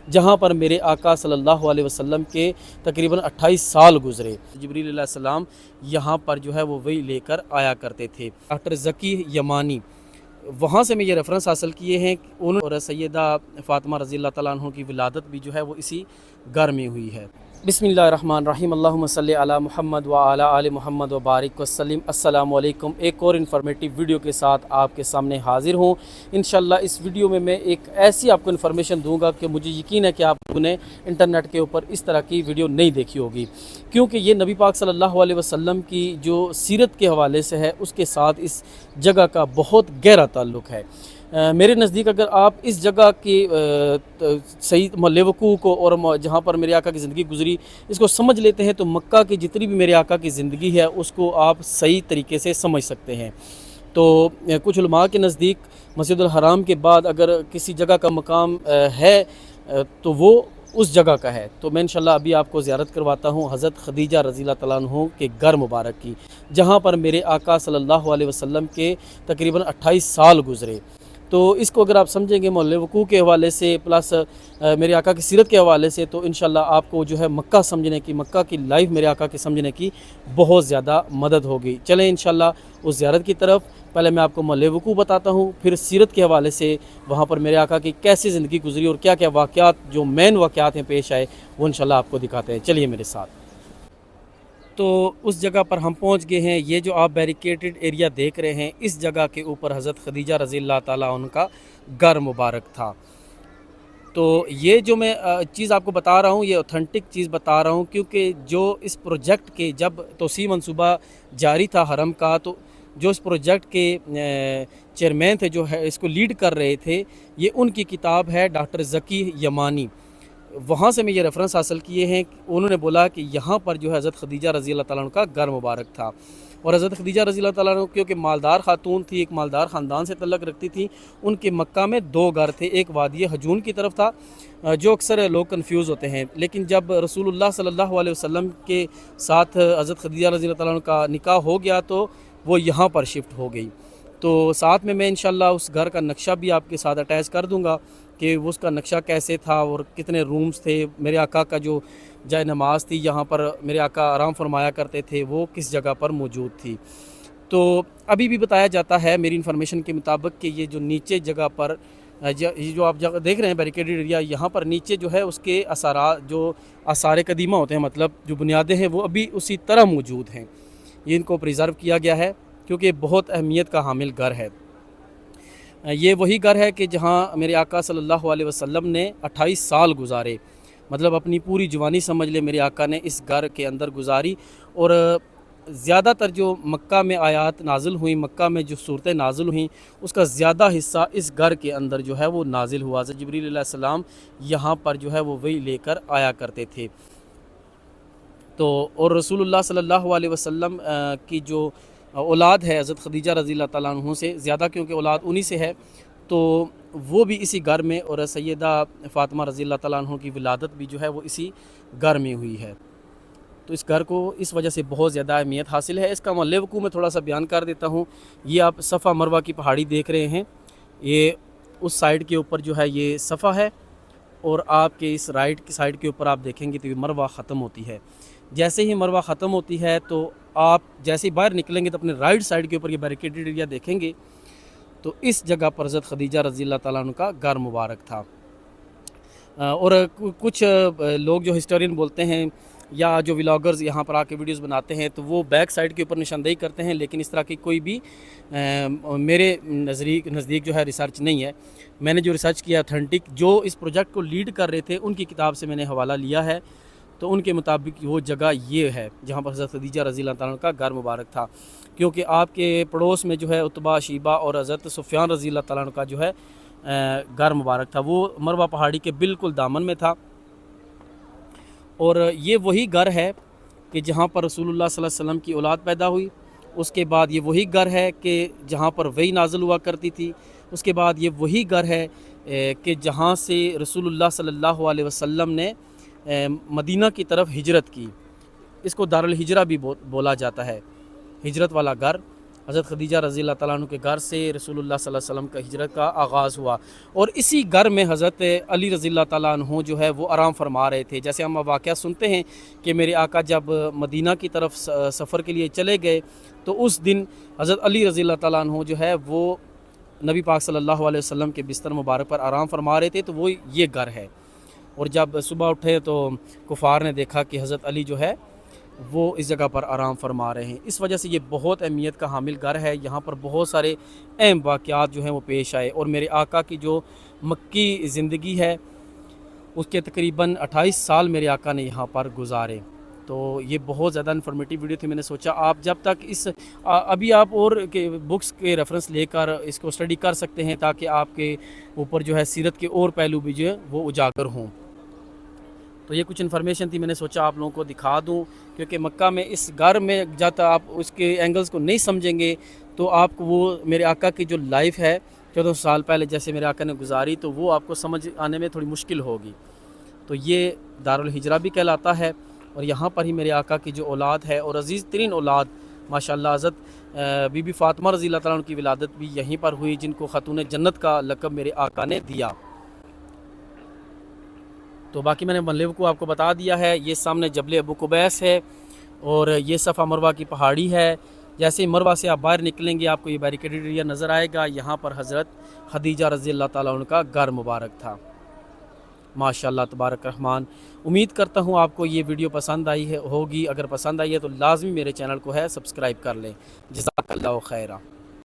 جہاں پر میرے آقا صلی اللہ علیہ وسلم کے تقریباً 28 سال گزرے۔ جبریل علیہ السلام یہاں پر جو ہے وہ وہی لے کر آیا کرتے تھے۔ ڈاکٹر ذکی یمانی، وہاں سے میں یہ ریفرنس حاصل کیے ہیں کہ اور سیدہ فاطمہ رضی اللہ تعالیٰ عنہ کی ولادت بھی جو ہے وہ اسی گھر میں ہوئی ہے۔ بسم اللہ الرحمن الرحیم، اللہم صلی علی محمد وعلی آل محمد وبارک وسلم۔ السلام علیکم، ایک اور انفارمیٹیو ویڈیو کے ساتھ آپ کے سامنے حاضر ہوں۔ انشاءاللہ اس ویڈیو میں ایک ایسی آپ کو انفارمیشن دوں گا کہ مجھے یقین ہے کہ آپ نے انٹرنیٹ کے اوپر اس طرح کی ویڈیو نہیں دیکھی ہوگی، کیونکہ یہ نبی پاک صلی اللہ علیہ وسلم کی جو سیرت کے حوالے سے ہے اس کے ساتھ اس جگہ کا بہت گہرا تعلق ہے۔ میرے نزدیک اگر آپ اس جگہ کی صحیح محل وقوع کو اور جہاں پر میرے آقا کی زندگی گزری اس کو سمجھ لیتے ہیں تو مکہ کی جتنی بھی میرے آقا کی زندگی ہے اس کو آپ صحیح طریقے سے سمجھ سکتے ہیں۔ تو کچھ علماء کے نزدیک مسجد الحرام کے بعد اگر کسی جگہ کا مقام ہے تو وہ اس جگہ کا ہے۔ تو میں انشاءاللہ ابھی آپ کو زیارت کرواتا ہوں حضرت خدیجہ رضی اللہ تعالیٰ عنہ کے گھر مبارک کی، جہاں پر میرے آقا صلی اللہ علیہ وسلم کے تقریباً 28 سال گزرے۔ تو اس کو اگر آپ سمجھیں گے محل وقوع کے حوالے سے پلس میرے آقا کی سیرت کے حوالے سے تو انشاءاللہ آپ کو جو ہے مکہ سمجھنے کی، مکہ کی لائف میرے آقا کی سمجھنے کی بہت زیادہ مدد ہوگی۔ چلیں انشاءاللہ اس زیارت کی طرف۔ پہلے میں آپ کو محل وقوع بتاتا ہوں، پھر سیرت کے حوالے سے وہاں پر میرے آقا کی کیسی زندگی گزری اور کیا کیا واقعات جو مین واقعات ہیں پیش آئے وہ انشاءاللہ آپ کو دکھاتے ہیں۔ چلیے میرے ساتھ۔ تو اس جگہ پر ہم پہنچ گئے ہیں۔ یہ جو آپ بیریکیٹڈ ایریا دیکھ رہے ہیں اس جگہ کے اوپر حضرت خدیجہ رضی اللہ تعالیٰ عنہ کا گھر مبارک تھا۔ تو یہ جو میں چیز آپ کو بتا رہا ہوں یہ اوتھینٹک چیز بتا رہا ہوں، کیونکہ جو اس پروجیکٹ کے جب توسیع منصوبہ جاری تھا حرم کا، تو جو اس پروجیکٹ کے چیئرمین تھے، جو ہے اس کو لیڈ کر رہے تھے، یہ ان کی کتاب ہے ڈاکٹر ذکی یمانی۔ وہاں سے میں یہ ریفرنس حاصل کیے ہیں، انہوں نے بولا کہ یہاں پر جو ہے حضرت خدیجہ رضی اللہ تعالیٰ عنہ کا گھر مبارک تھا، اور حضرت خدیجہ رضی اللہ تعالیٰ عنہ کیونکہ مالدار خاتون تھی، ایک مالدار خاندان سے تعلق رکھتی تھی، ان کے مکہ میں 2 گھر تھے، ایک وادی حجون کی طرف تھا، جو اکثر لوگ کنفیوز ہوتے ہیں، لیکن جب رسول اللہ صلی اللہ علیہ وسلم کے ساتھ حضرت خدیجہ رضی اللہ تعالیٰ عنہ کا نکاح ہو گیا تو وہ یہاں پر شفٹ ہو گئی۔ تو ساتھ میں انشاءاللہ اس گھر کا نقشہ بھی آپ کے ساتھ اٹیچ کر دوں گا کہ اس کا نقشہ کیسے تھا اور کتنے رومز تھے، میرے آقا کا جو جائے نماز تھی یہاں پر میرے آقا آرام فرمایا کرتے تھے وہ کس جگہ پر موجود تھی۔ تو ابھی بھی بتایا جاتا ہے میری انفارمیشن کے مطابق کہ یہ جو نیچے جگہ پر یہ جو آپ جگہ دیکھ رہے ہیں بیریکیڈڈ ایریا، یہاں پر نیچے جو ہے اس کے اثرات جو آثار قدیمہ ہوتے ہیں، مطلب جو بنیادیں ہیں وہ ابھی اسی طرح موجود ہیں، یہ ان کو پریزرو کیا گیا ہے کیونکہ بہت اہمیت کا حامل گھر ہے۔ یہ وہی گھر ہے کہ جہاں میرے آقا صلی اللہ علیہ وسلم نے 28 سال گزارے، مطلب اپنی پوری جوانی سمجھ لے میرے آقا نے اس گھر کے اندر گزاری، اور زیادہ تر جو مکہ میں آیات نازل ہوئیں، مکہ میں جو صورتیں نازل ہوئیں اس کا زیادہ حصہ اس گھر کے اندر جو ہے وہ نازل ہوا۔ حضرت جبریل علیہ السلام یہاں پر جو ہے وہ وہی لے کر آیا کرتے تھے۔ تو اور رسول اللہ صلی اللہ علیہ وسلم کی جو اولاد ہے حضرت خدیجہ رضی اللہ تعالیٰ عنہ سے زیادہ، کیونکہ اولاد انہی سے ہے، تو وہ بھی اسی گھر میں، اور سیدہ فاطمہ رضی اللہ تعالیٰ عنہ کی ولادت بھی جو ہے وہ اسی گھر میں ہوئی ہے۔ تو اس گھر کو اس وجہ سے بہت زیادہ اہمیت حاصل ہے۔ اس کا محل وقوع میں تھوڑا سا بیان کر دیتا ہوں۔ یہ آپ صفا مروہ کی پہاڑی دیکھ رہے ہیں، یہ اس سائیڈ کے اوپر جو ہے یہ صفا ہے، اور آپ کے اس رائٹ کی سائیڈ کے اوپر آپ دیکھیں گے تو یہ مروہ ختم ہوتی ہے۔ جیسے ہی مروہ ختم ہوتی ہے تو آپ جیسے ہی باہر نکلیں گے تو اپنے رائٹ سائیڈ کے اوپر یہ بیریکیڈڈ ایریا دیکھیں گے، تو اس جگہ پر حضرت خدیجہ رضی اللہ تعالیٰ عنہ کا گھر مبارک تھا۔ اور کچھ لوگ جو ہسٹورین بولتے ہیں یا جو ولاگرز یہاں پر آ کے ویڈیوز بناتے ہیں تو وہ بیک سائیڈ کے اوپر نشاندہی کرتے ہیں، لیکن اس طرح کی کوئی بھی میرے نزدیک جو ہے ریسرچ نہیں ہے۔ میں نے جو ریسرچ کیا اتھینٹک جو اس پروجیکٹ کو لیڈ کر رہے تھے ان کی کتاب سے میں نے حوالہ لیا ہے، تو ان کے مطابق وہ جگہ یہ ہے جہاں پر حضرت خدیجہ رضی اللہ تعالیٰ عنہ کا گھر مبارک تھا، کیونکہ آپ کے پڑوس میں جو ہے عتبہ، شیبہ اور حضرت سفیان رضی اللہ تعالیٰ عنہ کا جو ہے گھر مبارک تھا، وہ مروہ پہاڑی کے بالکل دامن میں تھا۔ اور یہ وہی گھر ہے کہ جہاں پر رسول اللہ صلی اللہ علیہ وسلم کی اولاد پیدا ہوئی، اس کے بعد یہ وہی گھر ہے کہ جہاں پر وحی نازل ہوا کرتی تھی، اس کے بعد یہ وہی گھر ہے کہ جہاں سے رسول اللہ صلی اللہ علیہ وسلم نے مدینہ کی طرف ہجرت کی۔ اس کو دارالہجرہ بھی بولا جاتا ہے، ہجرت والا گھر۔ حضرت خدیجہ رضی اللہ تعالیٰ عنہ کے گھر سے رسول اللہ صلی اللہ علیہ وسلم کا ہجرت کا آغاز ہوا، اور اسی گھر میں حضرت علی رضی اللہ تعالیٰ عنہ جو ہے وہ آرام فرما رہے تھے۔ جیسے ہم واقعہ سنتے ہیں کہ میرے آقا جب مدینہ کی طرف سفر کے لیے چلے گئے تو اس دن حضرت علی رضی اللہ تعالیٰ عنہ جو ہے وہ نبی پاک صلی اللہ علیہ وسلم کے بستر مبارک پر آرام فرما رہے تھے، تو وہ یہ گھر ہے۔ اور جب صبح اٹھے تو کفار نے دیکھا کہ حضرت علی جو ہے وہ اس جگہ پر آرام فرما رہے ہیں، اس وجہ سے یہ بہت اہمیت کا حامل گھر ہے۔ یہاں پر بہت سارے اہم واقعات جو ہیں وہ پیش آئے، اور میرے آقا کی جو مکی زندگی ہے اس کے تقریباً 28 سال میرے آقا نے یہاں پر گزارے۔ تو یہ بہت زیادہ انفارمیٹیو ویڈیو تھی، میں نے سوچا آپ جب تک ابھی آپ اور بکس کے ریفرنس لے کر اس کو اسٹڈی کر سکتے ہیں، تاکہ آپ کے اوپر جو ہے سیرت کے اور پہلو بھی جو ہے وہ اجاگر ہوں۔ تو یہ کچھ انفارمیشن تھی، میں نے سوچا آپ لوگوں کو دکھا دوں، کیونکہ مکہ میں اس گھر میں جب تک آپ اس کے اینگلز کو نہیں سمجھیں گے تو آپ کو وہ میرے آقا کی جو لائف ہے 14 سال پہلے جیسے میرے آقا نے گزاری، تو وہ آپ کو سمجھ آنے میں تھوڑی مشکل ہوگی۔ تو یہ دارالہجرہ بھی کہلاتا ہے، اور یہاں پر ہی میرے آقا کی جو اولاد ہے اور عزیز ترین اولاد ماشاءاللہ حضرت بی بی فاطمہ رضی اللہ تعالیٰ عنہ کی ولادت بھی یہیں پر ہوئی، جن کو خاتون جنت کا لقب میرے آقا نے دیا۔ تو باقی میں نے ملے کو آپ کو بتا دیا ہے۔ یہ سامنے جبل ابو قبیس ہے، اور یہ صفا مروہ کی پہاڑی ہے۔ جیسے ہی مروہ سے آپ باہر نکلیں گے آپ کو یہ بیریکیڈڈ ایریا نظر آئے گا، یہاں پر حضرت خدیجہ رضی اللہ تعالیٰ عنہ کا گھر مبارک تھا۔ ماشاءاللہ تبارک رحمان۔ امید کرتا ہوں آپ کو یہ ویڈیو پسند آئی ہوگی، اگر پسند آئی ہے تو لازمی میرے چینل کو ہے سبسکرائب کر لیں۔ جزاک اللہ خیرہ۔